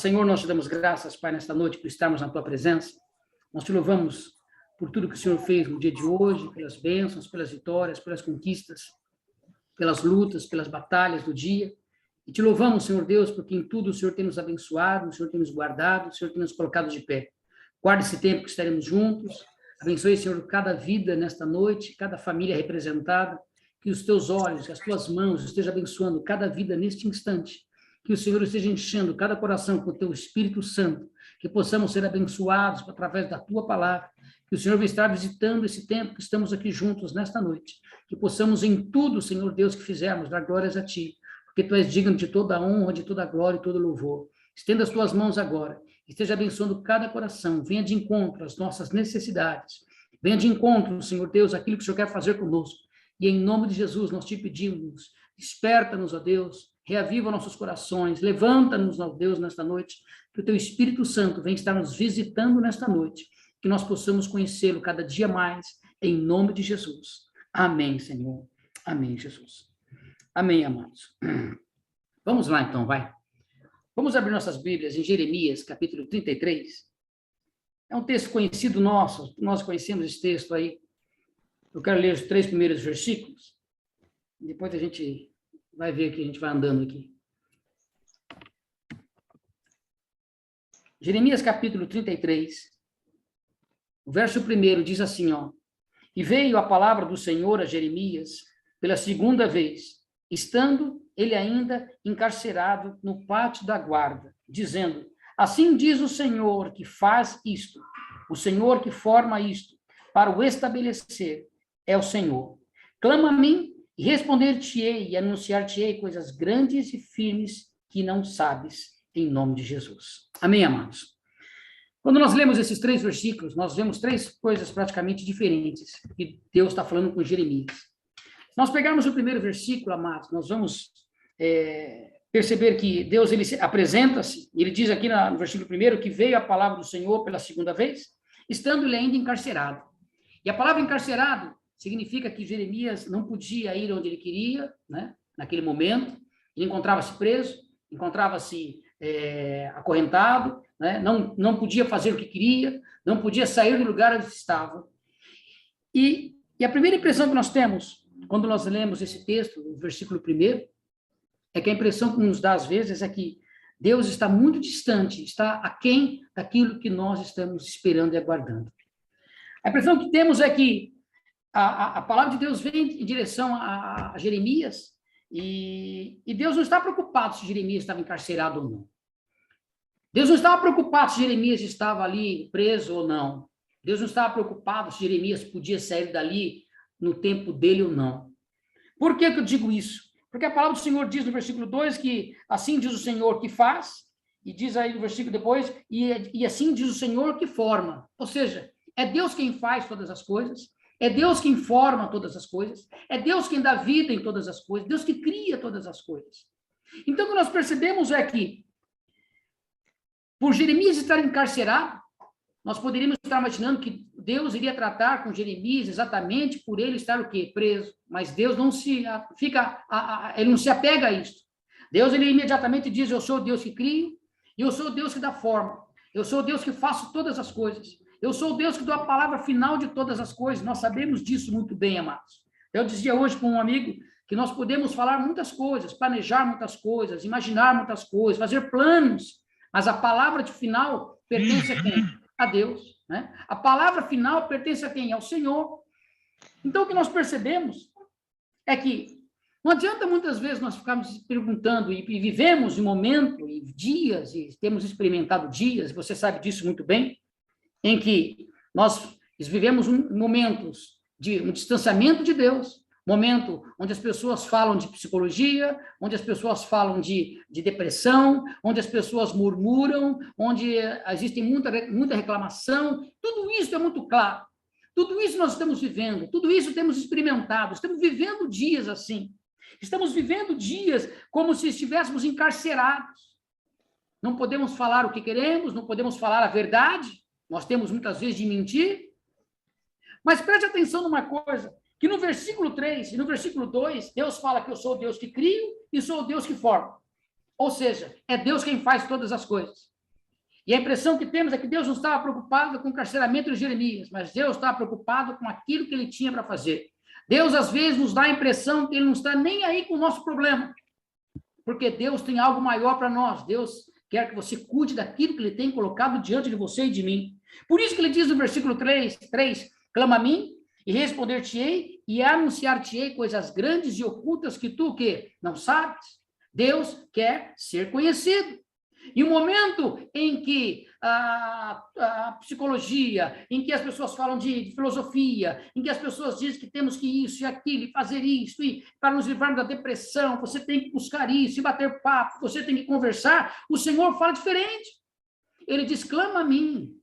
Senhor, nós te damos graças, Pai, nesta noite, por estarmos na tua presença. Nós te louvamos por tudo que o Senhor fez no dia de hoje, pelas bênçãos, pelas vitórias, pelas conquistas, pelas lutas, pelas batalhas do dia. E te louvamos, Senhor Deus, porque em tudo o Senhor tem nos abençoado, o Senhor tem nos guardado, o Senhor tem nos colocado de pé. Guarde esse tempo que estaremos juntos. Abençoe, Senhor, cada vida nesta noite, cada família representada. Que os teus olhos, que as tuas mãos estejam abençoando cada vida neste instante. Que o Senhor esteja enchendo cada coração com o teu Espírito Santo, que possamos ser abençoados através da tua palavra, que o Senhor vai estar visitando esse tempo que estamos aqui juntos nesta noite, que possamos em tudo, Senhor Deus, que fizermos, dar glórias a ti, porque tu és digno de toda a honra, de toda a glória e todo o louvor. Estenda as tuas mãos agora, esteja abençoando cada coração, venha de encontro às nossas necessidades, venha de encontro, Senhor Deus, aquilo que o Senhor quer fazer conosco, e em nome de Jesus nós te pedimos, desperta-nos, ó Deus, reaviva nossos corações, levanta-nos, ó Deus, nesta noite, que o teu Espírito Santo venha estar nos visitando nesta noite, que nós possamos conhecê-lo cada dia mais, em nome de Jesus. Amém, Senhor. Amém, Jesus. Amém, amados. Vamos lá, então, vai. Vamos abrir nossas Bíblias em Jeremias, capítulo 33. É um texto conhecido nosso, nós conhecemos esse texto aí. Eu quero ler os 3 primeiros versículos, depois a gente vai ver que a gente vai andando aqui. Jeremias capítulo 33, o verso 1 diz assim, ó: E veio a palavra do Senhor a Jeremias pela segunda vez, estando ele ainda encarcerado no pátio da guarda, dizendo: Assim diz o Senhor que faz isto, o Senhor que forma isto, para o estabelecer, é o Senhor. Clama a mim, e responder-te-ei e anunciar-te-ei coisas grandes e firmes que não sabes, em nome de Jesus. Amém, amados? Quando nós lemos esses 3 versículos, nós vemos 3 coisas praticamente diferentes que Deus está falando com Jeremias. Se nós pegarmos o primeiro versículo, amados, nós vamos perceber que Deus ele apresenta-se, ele diz aqui no versículo 1 que veio a palavra do Senhor pela segunda vez, estando ele ainda encarcerado. E a palavra encarcerado significa que Jeremias não podia ir onde ele queria, né? Naquele momento, ele encontrava-se preso, encontrava-se acorrentado, né? Não podia fazer o que queria, não podia sair do lugar onde estava. E a primeira impressão que nós temos, quando nós lemos esse texto, o versículo 1, é que a impressão que nos dá às vezes é que Deus está muito distante, está aquém daquilo que nós estamos esperando e aguardando. A impressão que temos é que a palavra de Deus vem em direção a Jeremias e Deus não está preocupado se Jeremias estava encarcerado ou não. Deus não estava preocupado se Jeremias estava ali preso ou não. Deus não estava preocupado se Jeremias podia sair dali no tempo dele ou não. Por que eu digo isso? Porque a palavra do Senhor diz no versículo 2 que assim diz o Senhor que faz, e diz aí no versículo depois, e assim diz o Senhor que forma. Ou seja, é Deus quem faz todas as coisas, é Deus quem forma todas as coisas, é Deus quem dá vida em todas as coisas, Deus que cria todas as coisas. Então, o que nós percebemos é que, por Jeremias estar encarcerado, nós poderíamos estar imaginando que Deus iria tratar com Jeremias exatamente por ele estar o quê? Preso. Mas Deus não ele não se apega a isso. Deus, ele imediatamente diz: eu sou o Deus que crio, e eu sou o Deus que dá forma, eu sou o Deus que faço todas as coisas. Eu sou o Deus que dou a palavra final de todas as coisas. Nós sabemos disso muito bem, amados. Eu dizia hoje com um amigo que nós podemos falar muitas coisas, planejar muitas coisas, imaginar muitas coisas, fazer planos, mas a palavra de final pertence a quem? A Deus, né? A palavra final pertence a quem? Ao Senhor. Então, o que nós percebemos é que não adianta muitas vezes nós ficarmos perguntando, e vivemos um momento, e dias, e temos experimentado dias, você sabe disso muito bem, em que nós vivemos momentos de um distanciamento de Deus, momento onde as pessoas falam de psicologia, onde as pessoas falam de depressão, onde as pessoas murmuram, onde existe muita reclamação. Tudo isso é muito claro. Tudo isso nós estamos vivendo, tudo isso temos experimentado, estamos vivendo dias assim. Estamos vivendo dias como se estivéssemos encarcerados. Não podemos falar o que queremos, não podemos falar a verdade, nós temos muitas vezes de mentir. Mas preste atenção numa coisa, que no versículo 3 e no versículo 2, Deus fala que eu sou o Deus que crio e sou o Deus que forma. Ou seja, é Deus quem faz todas as coisas. E a impressão que temos é que Deus não estava preocupado com o encarceramento de Jeremias, mas Deus estava preocupado com aquilo que ele tinha para fazer. Deus, às vezes, nos dá a impressão que ele não está nem aí com o nosso problema, porque Deus tem algo maior para nós. Deus quer que você cuide daquilo que ele tem colocado diante de você e de mim. Por isso que ele diz no versículo 3, clama a mim e responder-te-ei e anunciar-te-ei coisas grandes e ocultas que tu, o quê? Não sabes. Deus quer ser conhecido. E o momento em que a psicologia, em que as pessoas falam de filosofia, em que as pessoas dizem que temos que isso e aquilo, e fazer isso, e para nos livrarmos da depressão, você tem que buscar isso, e bater papo, você tem que conversar, o Senhor fala diferente. Ele diz, clama a mim.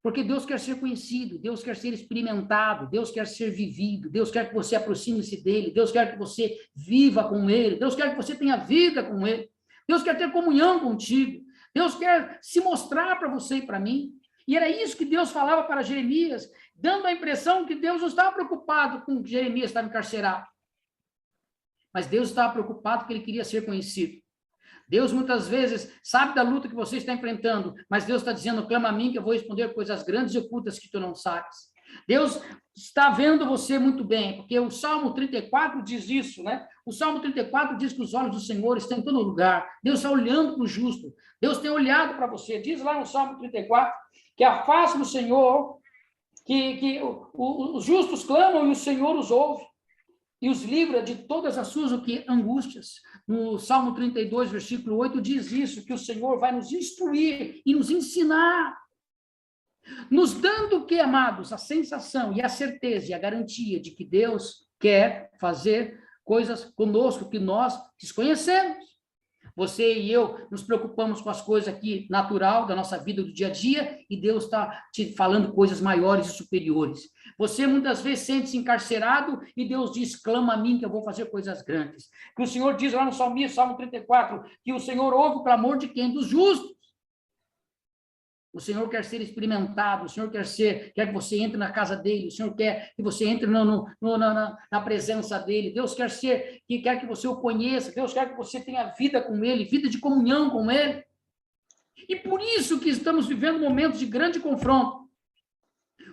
Porque Deus quer ser conhecido, Deus quer ser experimentado, Deus quer ser vivido, Deus quer que você aproxime-se dele, Deus quer que você viva com ele, Deus quer que você tenha vida com ele. Deus quer ter comunhão contigo. Deus quer se mostrar para você e para mim. E era isso que Deus falava para Jeremias, dando a impressão que Deus não estava preocupado com que Jeremias estava encarcerado. Mas Deus estava preocupado que ele queria ser conhecido. Deus muitas vezes sabe da luta que você está enfrentando, mas Deus está dizendo, clama a mim que eu vou responder coisas grandes e ocultas que tu não sabes. Deus está vendo você muito bem, porque o Salmo 34 diz isso, né? O Salmo 34 diz que os olhos do Senhor estão em todo lugar. Deus está olhando para o justo. Deus tem olhado para você. Diz lá no Salmo 34 que a face do Senhor, que os justos clamam e o Senhor os ouve e os livra de todas as suas angústias. No Salmo 32, versículo 8, diz isso, que o Senhor vai nos instruir e nos ensinar, nos dando o que, amados? A sensação e a certeza e a garantia de que Deus quer fazer coisas conosco que nós desconhecemos. Você e eu nos preocupamos com as coisas aqui natural da nossa vida do dia a dia e Deus está te falando coisas maiores e superiores. Você muitas vezes sente-se encarcerado e Deus diz, clama a mim que eu vou fazer coisas grandes. Que o Senhor diz lá no Salmo 34, que o Senhor ouve o clamor de quem? Dos justos. O Senhor quer ser experimentado, o Senhor quer que você entre na casa dele, o Senhor quer que você entre na presença dele, Deus quer que você o conheça, Deus quer que você tenha vida com ele, vida de comunhão com ele. E por isso que estamos vivendo momentos de grande confronto.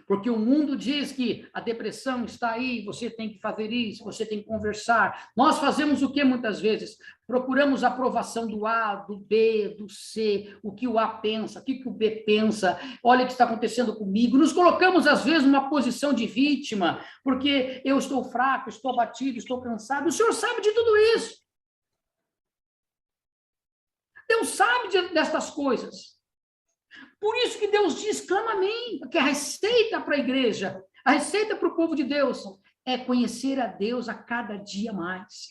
Porque o mundo diz que a depressão está aí, você tem que fazer isso, você tem que conversar. Nós fazemos o que muitas vezes? Procuramos a aprovação do A, do B, do C, o que o A pensa, o que o B pensa, olha o que está acontecendo comigo. Nos colocamos, às vezes, numa posição de vítima, porque eu estou fraco, estou abatido, estou cansado. O Senhor sabe de tudo isso. Deus sabe destas coisas. Por isso que Deus diz, clama a mim, porque a receita para a igreja, a receita para o povo de Deus é conhecer a Deus a cada dia mais.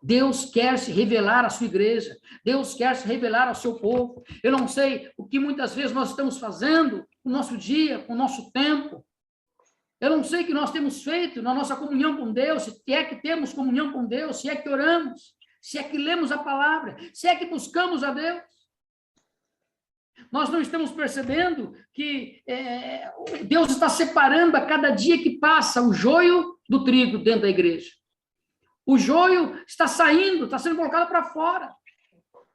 Deus quer se revelar à sua igreja, Deus quer se revelar ao seu povo. Eu não sei o que muitas vezes nós estamos fazendo com o nosso dia, com o nosso tempo. Eu não sei o que nós temos feito na nossa comunhão com Deus, se é que temos comunhão com Deus, se é que oramos, se é que lemos a palavra, se é que buscamos a Deus. Nós não estamos percebendo que Deus está separando a cada dia que passa o joio do trigo dentro da igreja. O joio está saindo, está sendo colocado para fora.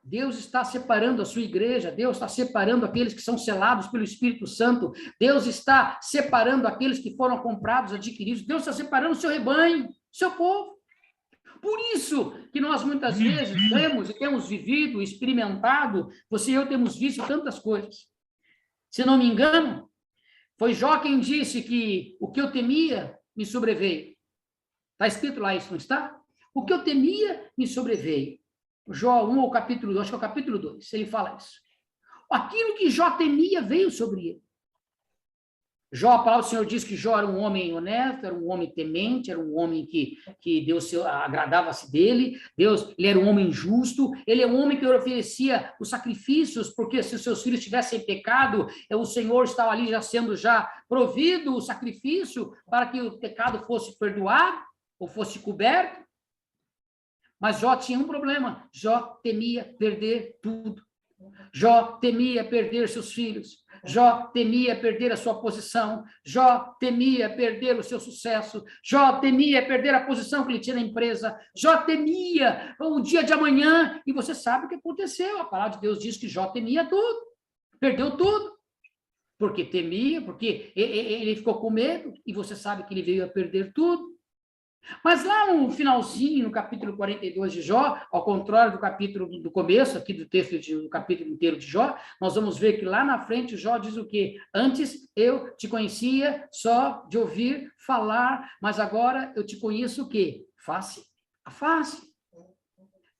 Deus está separando a sua igreja, Deus está separando aqueles que são selados pelo Espírito Santo, Deus está separando aqueles que foram comprados, adquiridos, Deus está separando o seu rebanho, o seu povo. Por isso que nós muitas vezes temos vivido, experimentado, você e eu temos visto tantas coisas. Se não me engano, foi Jó quem disse que o que eu temia me sobreveio. Está escrito lá isso, não está? O que eu temia me sobreveio. Jó 1, ou capítulo 2, acho que é o capítulo 2, ele fala isso. Aquilo que Jó temia veio sobre ele. Jó, a palavra do Senhor diz que Jó era um homem honesto, era um homem temente, era um homem que Deus agradava-se dele, ele era um homem justo, ele é um homem que oferecia os sacrifícios, porque se os seus filhos tivessem pecado, o Senhor estava ali sendo provido o sacrifício para que o pecado fosse perdoado, ou fosse coberto. Mas Jó tinha um problema, Jó temia perder tudo. Jó temia perder seus filhos, Jó temia perder a sua posição, Jó temia perder o seu sucesso, Jó temia perder a posição que ele tinha na empresa, Jó temia o dia de amanhã, e você sabe o que aconteceu, a palavra de Deus diz que Jó temia tudo. Perdeu tudo. Porque temia, porque ele ficou com medo, e você sabe que ele veio a perder tudo. Mas lá no finalzinho, no capítulo 42 de Jó, ao contrário do capítulo do começo, aqui do texto do capítulo inteiro de Jó, nós vamos ver que lá na frente Jó diz o quê? Antes eu te conhecia só de ouvir falar, mas agora eu te conheço o quê? Face a face.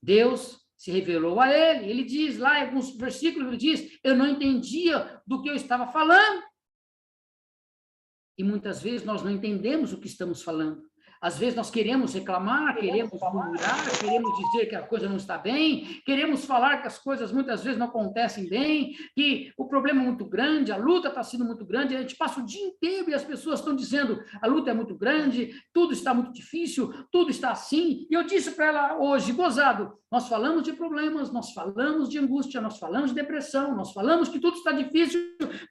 Deus se revelou a ele. Ele diz lá em alguns versículos, ele diz, eu não entendia do que eu estava falando. E muitas vezes nós não entendemos o que estamos falando. Às vezes nós queremos reclamar, queremos murmurar, queremos dizer que a coisa não está bem, queremos falar que as coisas muitas vezes não acontecem bem, que o problema é muito grande, a luta está sendo muito grande, a gente passa o dia inteiro e as pessoas estão dizendo a luta é muito grande, tudo está muito difícil, tudo está assim. E eu disse para ela hoje, gozado, nós falamos de problemas, nós falamos de angústia, nós falamos de depressão, nós falamos que tudo está difícil,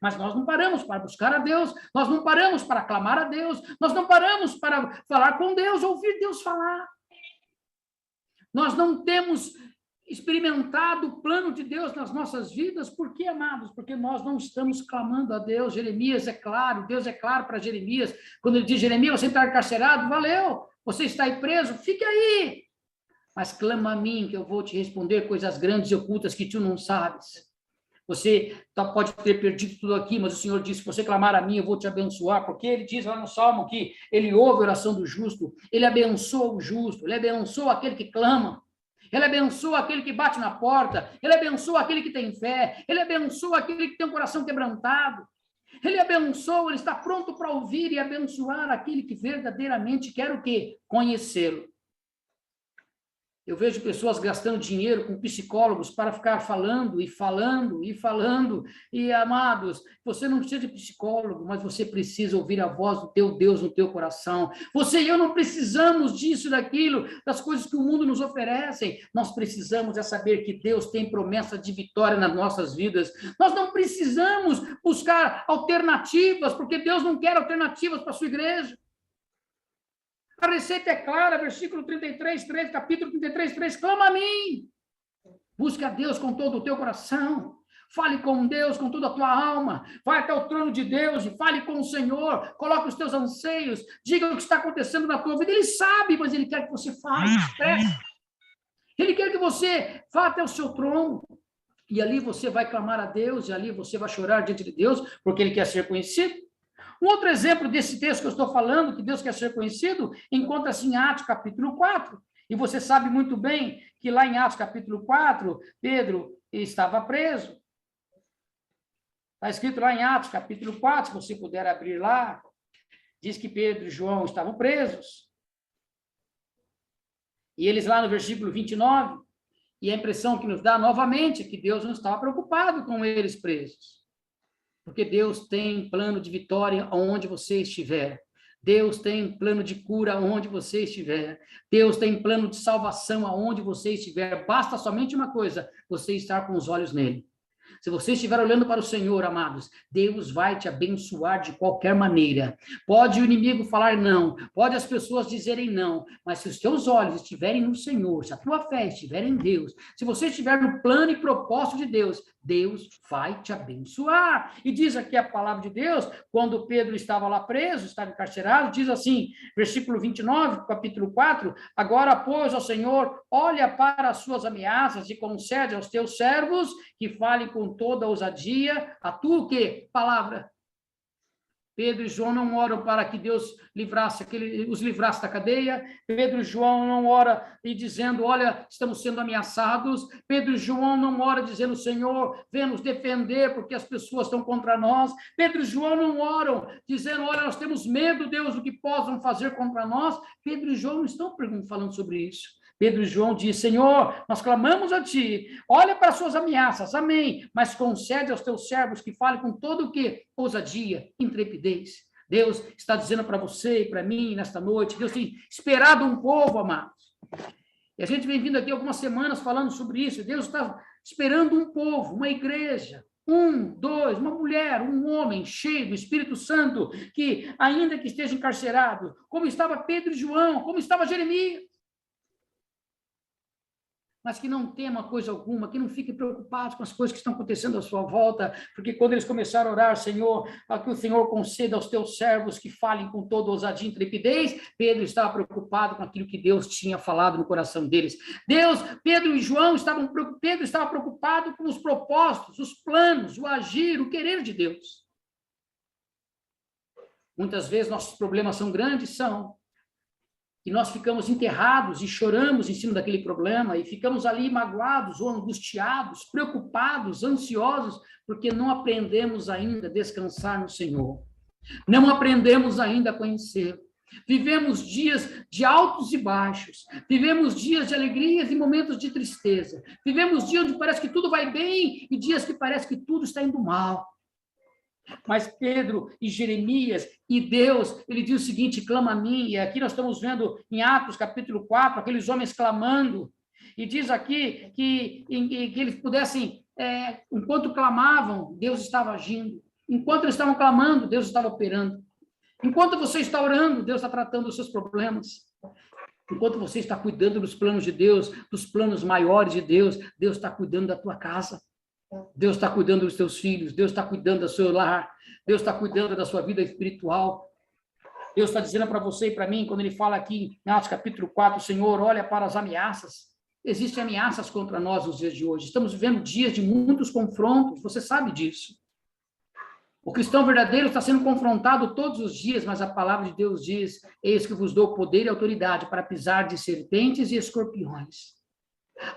mas nós não paramos para buscar a Deus, nós não paramos para clamar a Deus, nós não paramos para falar com Deus, ouvir Deus falar. Nós não temos experimentado o plano de Deus nas nossas vidas, por quê, amados? Porque nós não estamos clamando a Deus. Jeremias é claro, Deus é claro para Jeremias, quando ele diz, Jeremias, você está encarcerado, valeu, você está aí preso, fique aí, mas clama a mim, que eu vou te responder coisas grandes e ocultas que tu não sabes. Você pode ter perdido tudo aqui, mas o Senhor disse, se você clamar a mim, eu vou te abençoar, porque ele diz lá no Salmo que ele ouve a oração do justo, ele abençoa o justo, ele abençoa aquele que clama, ele abençoa aquele que bate na porta, ele abençoa aquele que tem fé, ele abençoa aquele que tem o coração quebrantado, ele abençoa, ele está pronto para ouvir e abençoar aquele que verdadeiramente quer o quê? Conhecê-lo. Eu vejo pessoas gastando dinheiro com psicólogos para ficar falando e falando e falando. E, amados, você não precisa de psicólogo, mas você precisa ouvir a voz do teu Deus no teu coração. Você e eu não precisamos disso, daquilo, das coisas que o mundo nos oferece. Nós precisamos é saber que Deus tem promessa de vitória nas nossas vidas. Nós não precisamos buscar alternativas, porque Deus não quer alternativas para a sua igreja. A receita é clara, versículo 33, 3, capítulo 33, 3, clama a mim. Busca a Deus com todo o teu coração. Fale com Deus com toda a tua alma. Vai até o trono de Deus e fale com o Senhor. Coloque os teus anseios. Diga o que está acontecendo na tua vida. Ele sabe, mas Ele quer que você fale. Ele quer que você vá até o seu trono. E ali você vai clamar a Deus, e ali você vai chorar diante de Deus, porque Ele quer ser conhecido. Um outro exemplo desse texto que eu estou falando, que Deus quer ser conhecido, encontra-se em Atos capítulo 4. E você sabe muito bem que lá em Atos capítulo 4, Pedro estava preso. Está escrito lá em Atos capítulo 4, se você puder abrir lá, diz que Pedro e João estavam presos. E eles lá no versículo 29, e a impressão que nos dá novamente é que Deus não estava preocupado com eles presos. Porque Deus tem plano de vitória onde você estiver. Deus tem plano de cura onde você estiver. Deus tem plano de salvação aonde você estiver. Basta somente uma coisa, você estar com os olhos nele. Se você estiver olhando para o Senhor, amados, Deus vai te abençoar de qualquer maneira. Pode o inimigo falar não, pode as pessoas dizerem não, mas se os teus olhos estiverem no Senhor, se a tua fé estiver em Deus, se você estiver no plano e propósito de Deus, Deus vai te abençoar. E diz aqui a palavra de Deus, quando Pedro estava lá preso, estava encarcerado, diz assim, versículo 29, capítulo 4, agora, pois, ó Senhor, olha para as suas ameaças e concede aos teus servos que falem com toda ousadia a tua o quê? Palavra. Pedro e João não oram para que Deus os livrasse da cadeia. Pedro e João não oram e dizendo, olha, estamos sendo ameaçados. Pedro e João não oram dizendo, Senhor, venha nos defender porque as pessoas estão contra nós. Pedro e João não oram dizendo, olha, nós temos medo, Deus, do que possam fazer contra nós. Pedro e João não estão falando sobre isso. Pedro e João diz, Senhor, nós clamamos a Ti, olha para as suas ameaças, amém, mas concede aos teus servos que falem com todo o que? Ousadia, intrepidez. Deus está dizendo para você e para mim nesta noite, Deus tem esperado um povo, amados. E a gente vem vindo aqui algumas semanas falando sobre isso, Deus está esperando um povo, uma igreja, uma mulher, um homem cheio do Espírito Santo, que ainda que esteja encarcerado, como estava Pedro e João, como estava Jeremias, mas que não tema coisa alguma, que não fique preocupado com as coisas que estão acontecendo à sua volta, porque quando eles começaram a orar, Senhor, a que o Senhor conceda aos teus servos que falem com toda ousadia e intrepidez, Pedro estava preocupado com aquilo que Deus tinha falado no coração deles. Pedro e João Pedro estava preocupado com os propósitos, os planos, o agir, o querer de Deus. Muitas vezes nossos problemas são grandes, e nós ficamos enterrados e choramos em cima daquele problema e ficamos ali magoados ou angustiados, preocupados, ansiosos, porque não aprendemos ainda a descansar no Senhor. Não aprendemos ainda a conhecer. Vivemos dias de altos e baixos, vivemos dias de alegrias e momentos de tristeza, vivemos dias onde parece que tudo vai bem e dias que parece que tudo está indo mal. Mas Pedro e Jeremias e Deus, ele diz o seguinte: clama a mim. E aqui nós estamos vendo em Atos capítulo 4, aqueles homens clamando, e diz aqui que eles pudessem, enquanto clamavam, Deus estava agindo. Enquanto eles estavam clamando, Deus estava operando. Enquanto você está orando, Deus está tratando os seus problemas. Enquanto você está cuidando dos planos de Deus, dos planos maiores de Deus, Deus está cuidando da tua casa. Deus está cuidando dos teus filhos, Deus está cuidando do seu lar, Deus está cuidando da sua vida espiritual. Deus está dizendo para você e para mim, quando ele fala aqui em Atos capítulo 4, Senhor, olha para as ameaças. Existem ameaças contra nós nos dias de hoje. Estamos vivendo dias de muitos confrontos, você sabe disso. O cristão verdadeiro está sendo confrontado todos os dias, mas a palavra de Deus diz: eis que vos dou poder e autoridade para pisar de serpentes e escorpiões.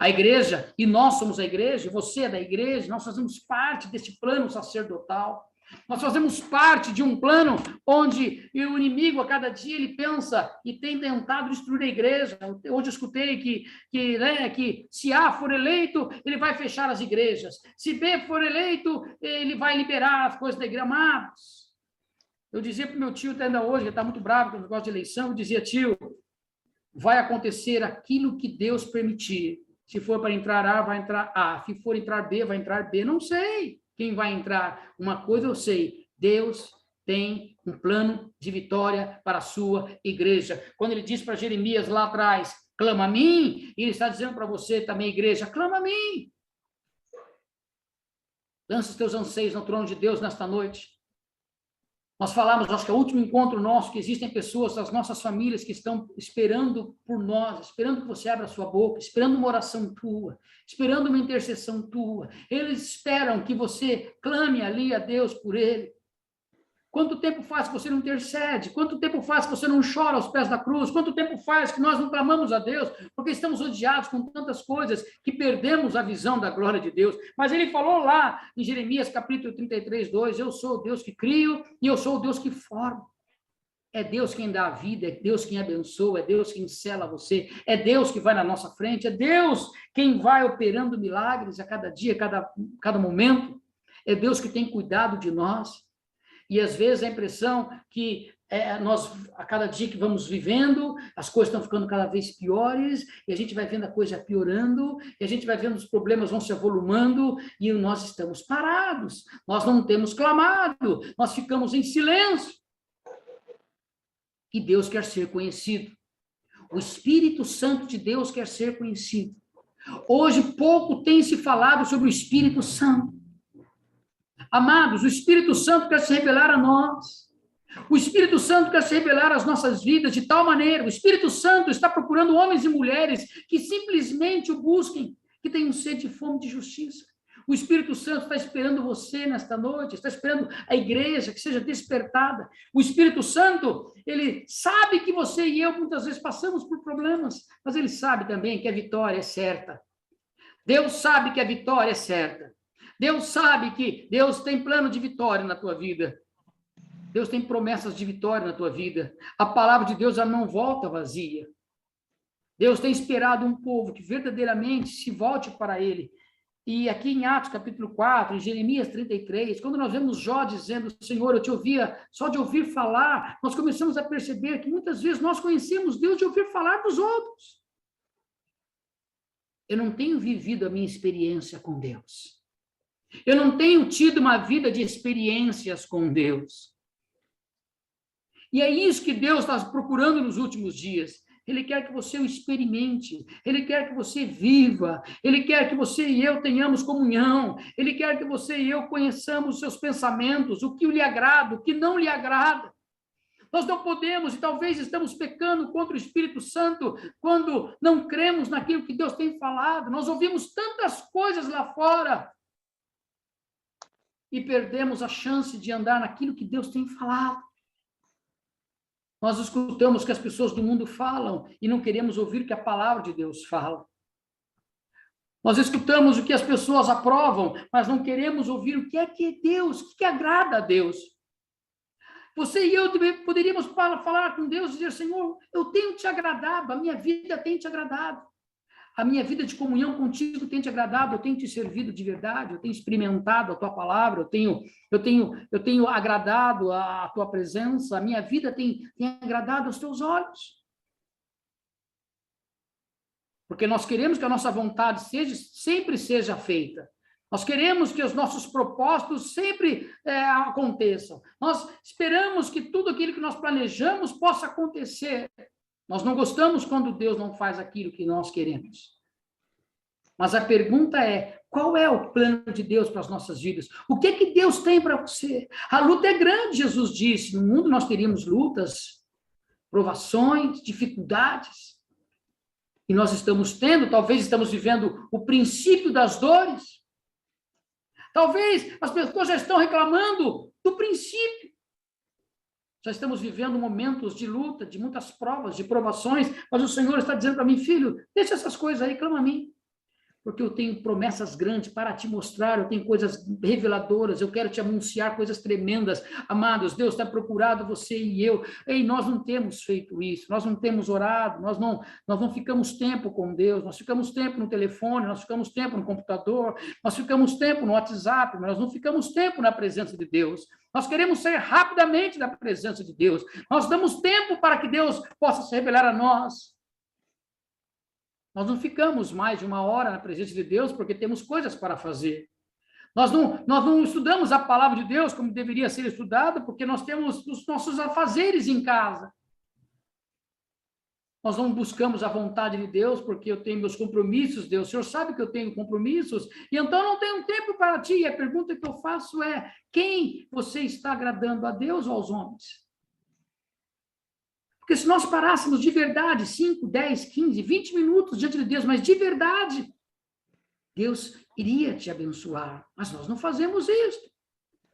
A igreja, e nós somos a igreja, você é da igreja, nós fazemos parte desse plano sacerdotal, nós fazemos parte de um plano onde o inimigo, a cada dia, ele pensa e tem tentado destruir a igreja. Hoje eu escutei que se A for eleito, ele vai fechar as igrejas, se B for eleito, ele vai liberar as coisas da igreja. Amados, eu dizia para o meu tio, até ainda hoje, ele está muito bravo com o negócio de eleição, eu dizia: tio, vai acontecer aquilo que Deus permitir. Se for para entrar A, vai entrar A. Se for entrar B, vai entrar B. Não sei quem vai entrar. Uma coisa eu sei: Deus tem um plano de vitória para a sua igreja. Quando ele diz para Jeremias lá atrás, clama a mim, ele está dizendo para você também, igreja, clama a mim. Lança os teus anseios no trono de Deus nesta noite. Nós falamos, acho que é o último encontro nosso, que existem pessoas das nossas famílias que estão esperando por nós, esperando que você abra a sua boca, esperando uma oração tua, esperando uma intercessão tua. Eles esperam que você clame ali a Deus por ele. Quanto tempo faz que você não intercede? Quanto tempo faz que você não chora aos pés da cruz? Quanto tempo faz que nós não clamamos a Deus? Porque estamos rodeados com tantas coisas que perdemos a visão da glória de Deus. Mas ele falou lá em Jeremias capítulo 33, 2, eu sou o Deus que crio e eu sou o Deus que formo. É Deus quem dá a vida, é Deus quem abençoa, é Deus quem sela você, é Deus que vai na nossa frente, é Deus quem vai operando milagres a cada dia, cada momento. É Deus que tem cuidado de nós. E às vezes a impressão que nós, a cada dia que vamos vivendo, as coisas estão ficando cada vez piores, e a gente vai vendo a coisa piorando, e a gente vai vendo os problemas vão se avolumando, e nós estamos parados, nós não temos clamado, nós ficamos em silêncio. E Deus quer ser conhecido. O Espírito Santo de Deus quer ser conhecido. Hoje pouco tem se falado sobre o Espírito Santo. Amados, o Espírito Santo quer se revelar a nós. O Espírito Santo quer se revelar às nossas vidas de tal maneira. O Espírito Santo está procurando homens e mulheres que simplesmente o busquem, que tenham sede e fome de justiça. O Espírito Santo está esperando você nesta noite, está esperando a igreja que seja despertada. O Espírito Santo, ele sabe que você e eu muitas vezes passamos por problemas, mas ele sabe também que a vitória é certa. Deus sabe que a vitória é certa. Deus sabe que Deus tem plano de vitória na tua vida. Deus tem promessas de vitória na tua vida. A palavra de Deus, ela não volta vazia. Deus tem esperado um povo que verdadeiramente se volte para ele. E aqui em Atos capítulo 4, em Jeremias 33, quando nós vemos Jó dizendo: Senhor, eu te ouvia, só de ouvir falar, nós começamos a perceber que muitas vezes nós conhecemos Deus de ouvir falar dos outros. Eu não tenho vivido a minha experiência com Deus. Eu não tenho tido uma vida de experiências com Deus. E é isso que Deus está procurando nos últimos dias. Ele quer que você o experimente, Ele quer que você viva, Ele quer que você e eu tenhamos comunhão, Ele quer que você e eu conheçamos os seus pensamentos, o que lhe agrada, o que não lhe agrada. Nós não podemos, e talvez estamos pecando contra o Espírito Santo, quando não cremos naquilo que Deus tem falado. Nós ouvimos tantas coisas lá fora, e perdemos a chance de andar naquilo que Deus tem falado. Nós escutamos o que as pessoas do mundo falam e não queremos ouvir o que a palavra de Deus fala. Nós escutamos o que as pessoas aprovam, mas não queremos ouvir o que é Deus, o que agrada a Deus. Você e eu poderíamos falar com Deus e dizer: Senhor, eu tenho te agradado, a minha vida tem te agradado. A minha vida de comunhão contigo tem te agradado, eu tenho te servido de verdade, eu tenho experimentado a tua palavra, eu tenho agradado a tua presença, a minha vida tem agradado aos teus olhos. Porque nós queremos que a nossa vontade sempre seja feita. Nós queremos que os nossos propósitos sempre aconteçam. Nós esperamos que tudo aquilo que nós planejamos possa acontecer. Nós não gostamos quando Deus não faz aquilo que nós queremos. Mas a pergunta é: qual é o plano de Deus para as nossas vidas? O que que Deus tem para você? A luta é grande, Jesus disse. No mundo nós teríamos lutas, provações, dificuldades. E nós estamos tendo, talvez estamos vivendo o princípio das dores. Talvez as pessoas já estão reclamando do princípio. Já estamos vivendo momentos de luta, de muitas provas, de provações, mas o Senhor está dizendo para mim: filho, deixa essas coisas aí, clama a mim. Porque eu tenho promessas grandes para te mostrar, eu tenho coisas reveladoras, eu quero te anunciar coisas tremendas. Amados, Deus tem procurado você e eu. Ei, nós não temos feito isso, nós não temos orado, nós não ficamos tempo com Deus, nós ficamos tempo no telefone, nós ficamos tempo no computador, nós ficamos tempo no WhatsApp, mas nós não ficamos tempo na presença de Deus. Nós queremos sair rapidamente da presença de Deus. Nós damos tempo para que Deus possa se revelar a nós. Nós não ficamos mais de 1 hora na presença de Deus porque temos coisas para fazer. Nós não estudamos a palavra de Deus como deveria ser estudada porque nós temos os nossos afazeres em casa. Nós não buscamos a vontade de Deus porque eu tenho meus compromissos, Deus. O Senhor sabe que eu tenho compromissos e então não tenho tempo para ti. E a pergunta que eu faço é: quem você está agradando, a Deus ou aos homens? Porque se nós parássemos de verdade 5, 10, 15, 20 minutos diante de Deus, mas de verdade, Deus iria te abençoar. Mas nós não fazemos isso.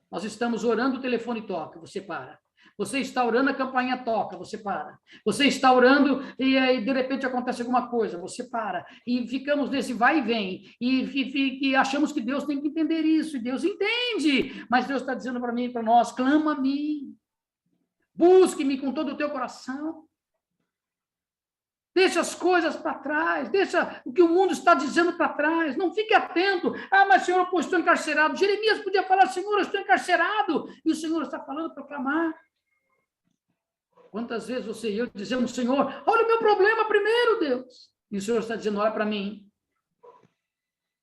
Nós estamos orando, o telefone toca, você para. Você está orando, a campainha toca, você para. Você está orando e aí, de repente, acontece alguma coisa, você para. E ficamos nesse vai e vem. E achamos que Deus tem que entender isso. E Deus entende. Mas Deus está dizendo para mim e para nós: clama a mim. Busque-me com todo o teu coração. Deixa as coisas para trás. Deixa o que o mundo está dizendo para trás. Não fique atento. Ah, mas Senhor, eu estou encarcerado. Jeremias podia falar: Senhor, eu estou encarcerado. E o Senhor está falando para clamar. Quantas vezes você e eu dizemos: Senhor, olha o meu problema primeiro, Deus. E o Senhor está dizendo: olha para mim.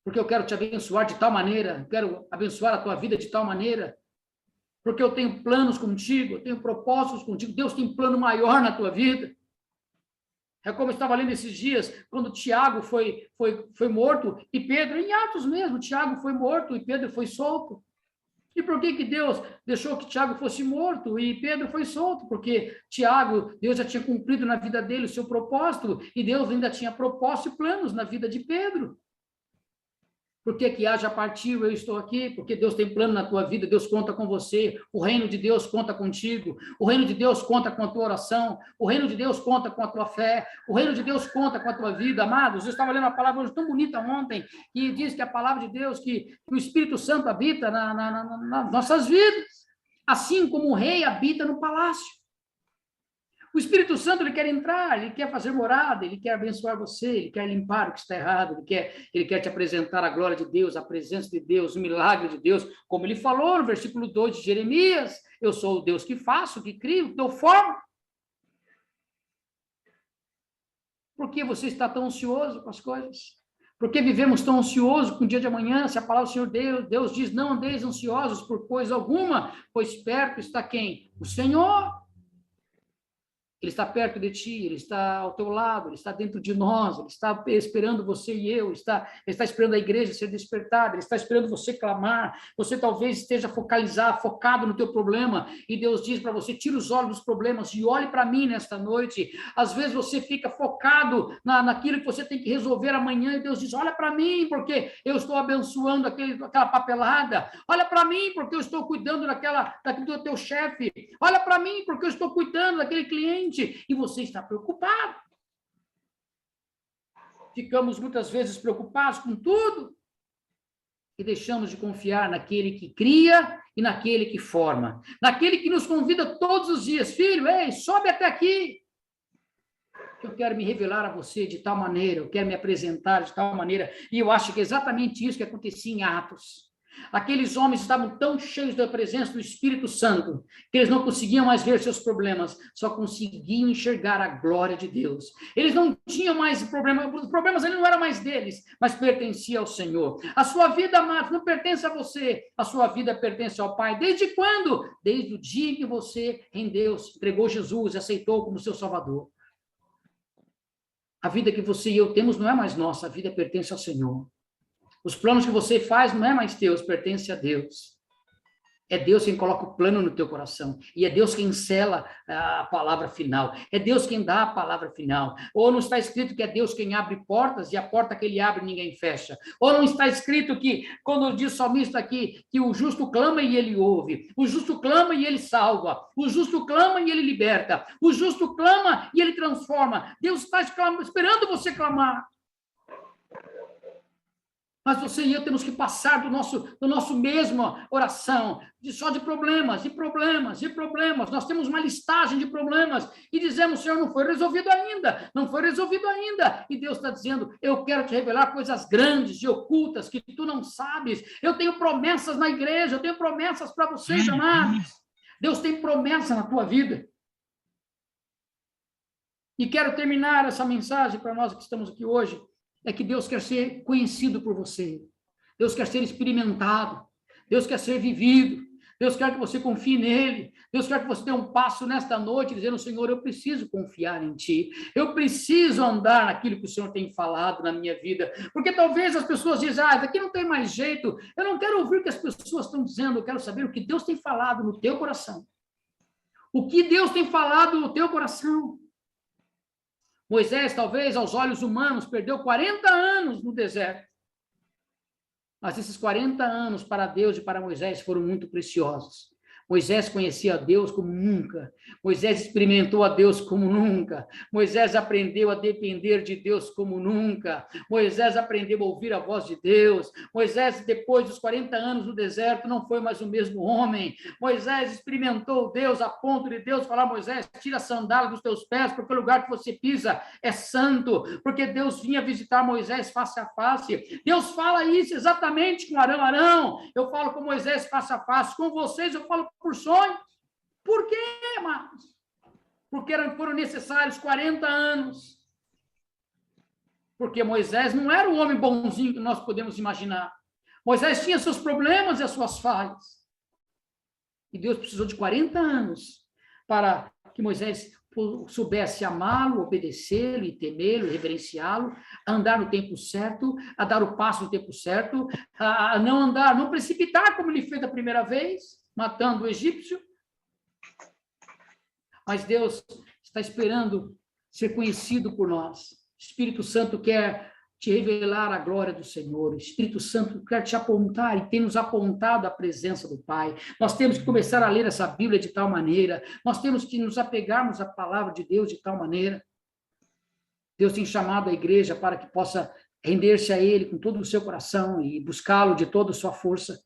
Porque eu quero te abençoar de tal maneira. Quero abençoar a tua vida de tal maneira. Porque eu tenho planos contigo, eu tenho propósitos contigo. Deus tem um plano maior na tua vida. É como eu estava lendo esses dias, quando Tiago foi morto e Pedro, em Atos mesmo, Tiago foi morto e Pedro foi solto. E por que Deus deixou que Tiago fosse morto e Pedro foi solto? Porque Tiago, Deus já tinha cumprido na vida dele o seu propósito e Deus ainda tinha propósito e planos na vida de Pedro. Por que já partiu, eu estou aqui? Porque Deus tem plano na tua vida, Deus conta com você, o reino de Deus conta contigo, o reino de Deus conta com a tua oração, o reino de Deus conta com a tua fé, o reino de Deus conta com a tua vida, amados. Eu estava lendo uma palavra hoje tão bonita ontem, que diz que a palavra de Deus, que o Espírito Santo habita nas nossas vidas, assim como o rei habita no palácio. O Espírito Santo, ele quer entrar, ele quer fazer morada, ele quer abençoar você, ele quer limpar o que está errado, ele quer te apresentar a glória de Deus, a presença de Deus, o milagre de Deus, como ele falou no versículo 2 de Jeremias: eu sou o Deus que faço, que crio, que dou forma. Por que você está tão ansioso com as coisas? Por que vivemos tão ansiosos com o dia de amanhã? Se a palavra do Senhor Deus diz: não andeis ansiosos por coisa alguma, pois perto está quem? O Senhor. Ele está perto de ti, Ele está ao teu lado, Ele está dentro de nós, Ele está esperando você e eu, Ele está esperando a igreja ser despertada, Ele está esperando você clamar. Você talvez esteja focado no teu problema, e Deus diz para você, tira os olhos dos problemas e olhe para mim nesta noite. Às vezes você fica focado naquilo que você tem que resolver amanhã, e Deus diz, olha para mim, porque eu estou abençoando aquela papelada. Olha para mim, porque eu estou cuidando daquilo do teu chefe. Olha para mim, porque eu estou cuidando daquele cliente. E você está preocupado. Ficamos muitas vezes preocupados com tudo e deixamos de confiar naquele que cria e naquele que forma, naquele que nos convida todos os dias, filho, ei, sobe até aqui. Eu quero me revelar a você de tal maneira, eu quero me apresentar de tal maneira, e eu acho que é exatamente isso que acontecia em Atos. Aqueles homens estavam tão cheios da presença do Espírito Santo que eles não conseguiam mais ver seus problemas, só conseguiam enxergar a glória de Deus. Eles não tinham mais problema, os problemas ali não eram mais deles, mas pertencia ao Senhor. A sua vida, amados, não pertence a você, a sua vida pertence ao Pai. Desde quando? Desde o dia que você rendeu, entregou Jesus e aceitou como seu Salvador. A vida que você e eu temos não é mais nossa, a vida pertence ao Senhor. Os planos que você faz não é mais teus, pertence a Deus. É Deus quem coloca o plano no teu coração. E é Deus quem sela a palavra final. É Deus quem dá a palavra final. Ou não está escrito que é Deus quem abre portas e a porta que ele abre ninguém fecha. Ou não está escrito que, quando diz o salmista aqui, que o justo clama e ele ouve. O justo clama e ele salva. O justo clama e ele liberta. O justo clama e ele transforma. Deus está esperando você clamar. Mas você e eu temos que passar do nosso mesmo oração, só de problemas, e problemas, e problemas. Nós temos uma listagem de problemas e dizemos, Senhor, não foi resolvido ainda, não foi resolvido ainda. E Deus está dizendo, eu quero te revelar coisas grandes e ocultas que tu não sabes. Eu tenho promessas na igreja, eu tenho promessas para vocês, amados. Deus tem promessa na tua vida. E quero terminar essa mensagem para nós que estamos aqui hoje. É que Deus quer ser conhecido por você. Deus quer ser experimentado. Deus quer ser vivido. Deus quer que você confie nele. Deus quer que você dê um passo nesta noite, dizendo, Senhor, eu preciso confiar em ti. Eu preciso andar naquilo que o Senhor tem falado na minha vida. Porque talvez as pessoas dizem, daqui não tem mais jeito. Eu não quero ouvir o que as pessoas estão dizendo. Eu quero saber o que Deus tem falado no teu coração. O que Deus tem falado no teu coração. Moisés, talvez, aos olhos humanos, perdeu 40 anos no deserto. Mas esses 40 anos para Deus e para Moisés foram muito preciosos. Moisés conhecia a Deus como nunca. Moisés experimentou a Deus como nunca. Moisés aprendeu a depender de Deus como nunca. Moisés aprendeu a ouvir a voz de Deus. Moisés, depois dos 40 anos no deserto, não foi mais o mesmo homem. Moisés experimentou Deus a ponto de Deus falar, Moisés, tira a sandália dos teus pés, porque o lugar que você pisa é santo. Porque Deus vinha visitar Moisés face a face. Deus fala isso exatamente com Arão. Arão, eu falo com Moisés face a face. Com vocês eu falo por sonho. Por quê, amados? Porque foram necessários 40 anos. Porque Moisés não era o homem bonzinho que nós podemos imaginar. Moisés tinha seus problemas e as suas falhas. E Deus precisou de 40 anos para que Moisés soubesse amá-lo, obedecê-lo e temê-lo, reverenciá-lo, a andar no tempo certo, a dar o passo no tempo certo, a não andar, não precipitar como ele fez da primeira vez, matando o egípcio. Mas Deus está esperando ser conhecido por nós. O Espírito Santo quer te revelar a glória do Senhor. O Espírito Santo quer te apontar e tem nos apontado a presença do Pai. Nós temos que começar a ler essa Bíblia de tal maneira. Nós temos que nos apegarmos à palavra de Deus de tal maneira. Deus tem chamado a igreja para que possa render-se a Ele com todo o seu coração e buscá-lo de toda a sua força.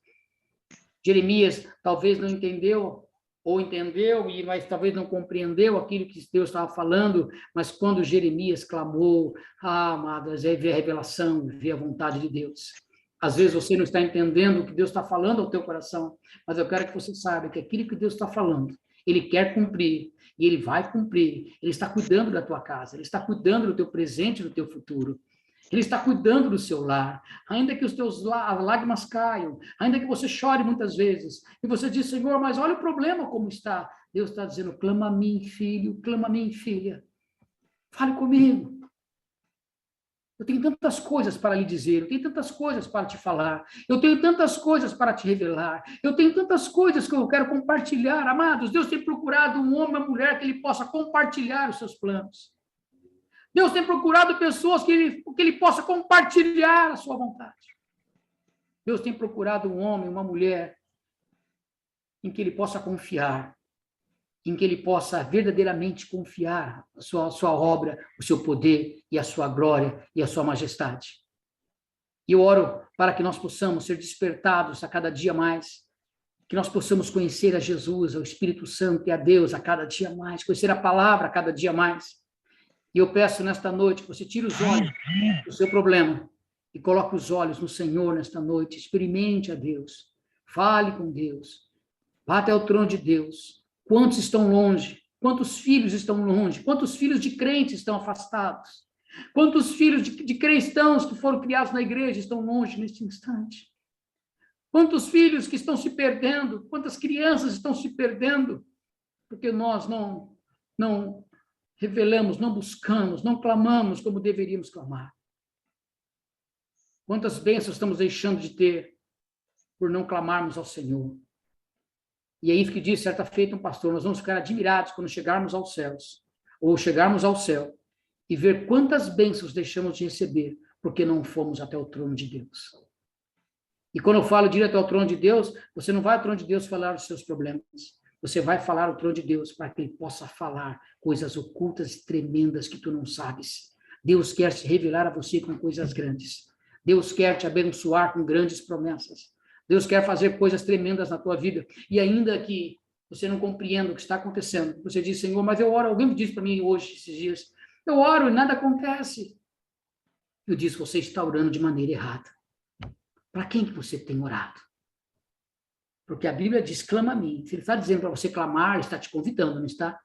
Jeremias talvez não entendeu, ou entendeu, mas talvez não compreendeu aquilo que Deus estava falando, mas quando Jeremias clamou, amadas, aí vê a revelação, vê a vontade de Deus. Às vezes você não está entendendo o que Deus está falando ao teu coração, mas eu quero que você saiba que aquilo que Deus está falando, Ele quer cumprir, e Ele vai cumprir. Ele está cuidando da tua casa, Ele está cuidando do teu presente e do teu futuro. Ele está cuidando do seu lar, ainda que os teus lágrimas caiam, ainda que você chore muitas vezes, e você diz, Senhor, mas olha o problema como está. Deus está dizendo, clama a mim, filho, clama a mim, filha. Fale comigo. Eu tenho tantas coisas para lhe dizer, eu tenho tantas coisas para te falar, eu tenho tantas coisas para te revelar, eu tenho tantas coisas que eu quero compartilhar. Amados, Deus tem procurado um homem, uma mulher que ele possa compartilhar os seus planos. Deus tem procurado pessoas que ele possa compartilhar a sua vontade. Deus tem procurado um homem, uma mulher em que ele possa confiar, em que ele possa verdadeiramente confiar a sua obra, o seu poder e a sua glória e a sua majestade. E eu oro para que nós possamos ser despertados a cada dia mais, que nós possamos conhecer a Jesus, ao Espírito Santo e a Deus a cada dia mais, conhecer a palavra a cada dia mais. E eu peço nesta noite que você tire os olhos do seu problema e coloque os olhos no Senhor nesta noite, experimente a Deus, fale com Deus, vá até o trono de Deus. Quantos estão longe? Quantos filhos estão longe? Quantos filhos de crentes estão afastados? Quantos filhos de cristãos que foram criados na igreja estão longe neste instante? Quantos filhos que estão se perdendo? Quantas crianças estão se perdendo? Porque nós não revelamos, não buscamos, não clamamos como deveríamos clamar. Quantas bênçãos estamos deixando de ter por não clamarmos ao Senhor? E é isso que disse certa feita um pastor, nós vamos ficar admirados quando chegarmos aos céus, ou chegarmos ao céu, e ver quantas bênçãos deixamos de receber, porque não fomos até o trono de Deus. E quando eu falo direto ao trono de Deus, você não vai ao trono de Deus falar os seus problemas, você vai falar ao trono de Deus para que ele possa falar coisas ocultas e tremendas que tu não sabes. Deus quer se revelar a você com coisas grandes. Deus quer te abençoar com grandes promessas. Deus quer fazer coisas tremendas na tua vida. E ainda que você não compreenda o que está acontecendo, você diz, Senhor, mas eu oro. Alguém me disse para mim hoje, esses dias, eu oro e nada acontece. Eu disse, você está orando de maneira errada. Para quem que você tem orado? Porque a Bíblia diz, clama a mim. Se ele está dizendo para você clamar, ele está te convidando, não está?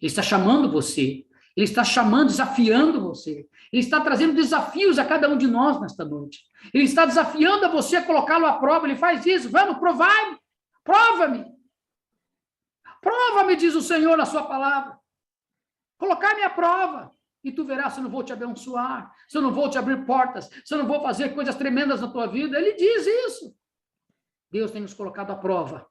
Ele está chamando você. Ele está chamando, desafiando você. Ele está trazendo desafios a cada um de nós nesta noite. Ele está desafiando a você a colocá-lo à prova. Ele faz isso. Vamos, provai-me. Prova-me. Prova-me, diz o Senhor na sua palavra. Colocar-me à prova. E tu verás se eu não vou te abençoar, se eu não vou te abrir portas, se eu não vou fazer coisas tremendas na tua vida. Ele diz isso. Deus tem nos colocado à prova,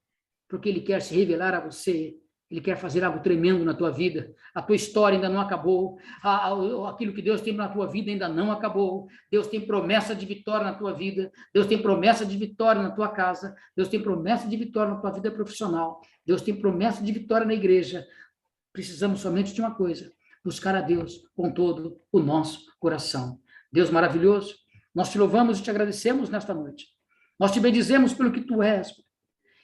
porque Ele quer se revelar a você. Ele quer fazer algo tremendo na tua vida. A tua história ainda não acabou. Aquilo que Deus tem na tua vida ainda não acabou. Deus tem promessa de vitória na tua vida. Deus tem promessa de vitória na tua casa. Deus tem promessa de vitória na tua vida profissional. Deus tem promessa de vitória na igreja. Precisamos somente de uma coisa: buscar a Deus com todo o nosso coração. Deus maravilhoso, nós te louvamos e te agradecemos nesta noite. Nós te bendizemos pelo que tu és.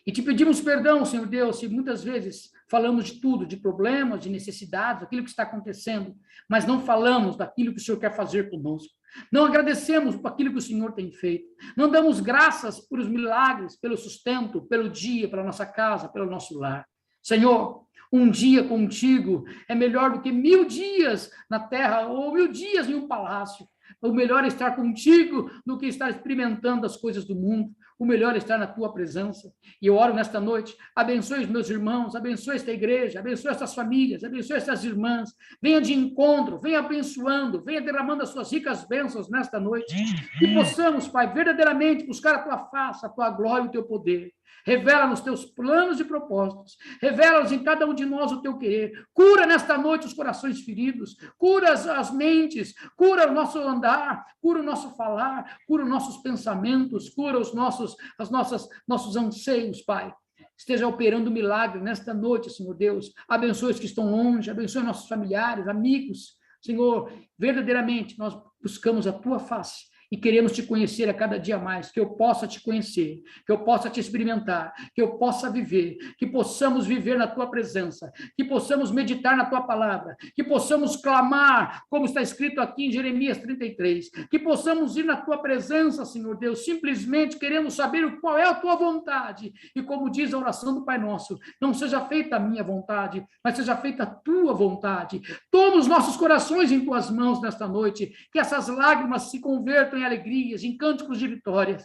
E te pedimos perdão, Senhor Deus, se muitas vezes falamos de tudo, de problemas, de necessidades, daquilo que está acontecendo, mas não falamos daquilo que o Senhor quer fazer conosco. Não agradecemos por aquilo que o Senhor tem feito. Não damos graças por os milagres, pelo sustento, pelo dia, pela nossa casa, pelo nosso lar. Senhor, um dia contigo é melhor do que 1000 dias na terra ou 1000 dias em um palácio. O melhor é estar contigo do que estar experimentando as coisas do mundo. O melhor é estar na tua presença. E eu oro nesta noite, abençoe os meus irmãos, abençoe esta igreja, abençoe estas famílias, abençoe estas irmãs. Venha de encontro, venha abençoando, venha derramando as suas ricas bênçãos nesta noite. Que possamos, Pai, verdadeiramente buscar a tua face, a tua glória e o teu poder. Revela-nos teus planos e propósitos. Revela-nos em cada um de nós o teu querer. Cura nesta noite os corações feridos. Cura as mentes. Cura o nosso andar. Cura o nosso falar. Cura os nossos pensamentos. Cura os nossos anseios, Pai. Esteja operando milagre nesta noite, Senhor Deus. Abençoe os que estão longe. Abençoe nossos familiares, amigos. Senhor, verdadeiramente nós buscamos a tua face. E queremos te conhecer a cada dia mais, que eu possa te conhecer, que eu possa te experimentar, que eu possa viver, que possamos viver na tua presença, que possamos meditar na tua palavra, que possamos clamar, como está escrito aqui em Jeremias 33, que possamos ir na tua presença, Senhor Deus, simplesmente queremos saber qual é a tua vontade, e como diz a oração do Pai Nosso, não seja feita a minha vontade, mas seja feita a tua vontade. Toma os nossos corações em tuas mãos nesta noite, que essas lágrimas se convertam em alegrias, em cânticos de vitórias.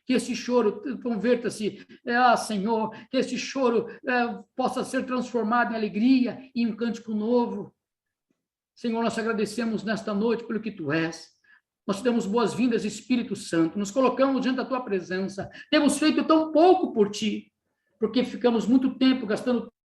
que esse choro converta-se, Senhor, que esse choro possa ser transformado em alegria e em um cântico novo. Senhor, nós agradecemos nesta noite pelo que Tu és. Nós te damos boas-vindas, Espírito Santo. Nos colocamos diante da Tua presença. Temos feito tão pouco por Ti, porque ficamos muito tempo gastando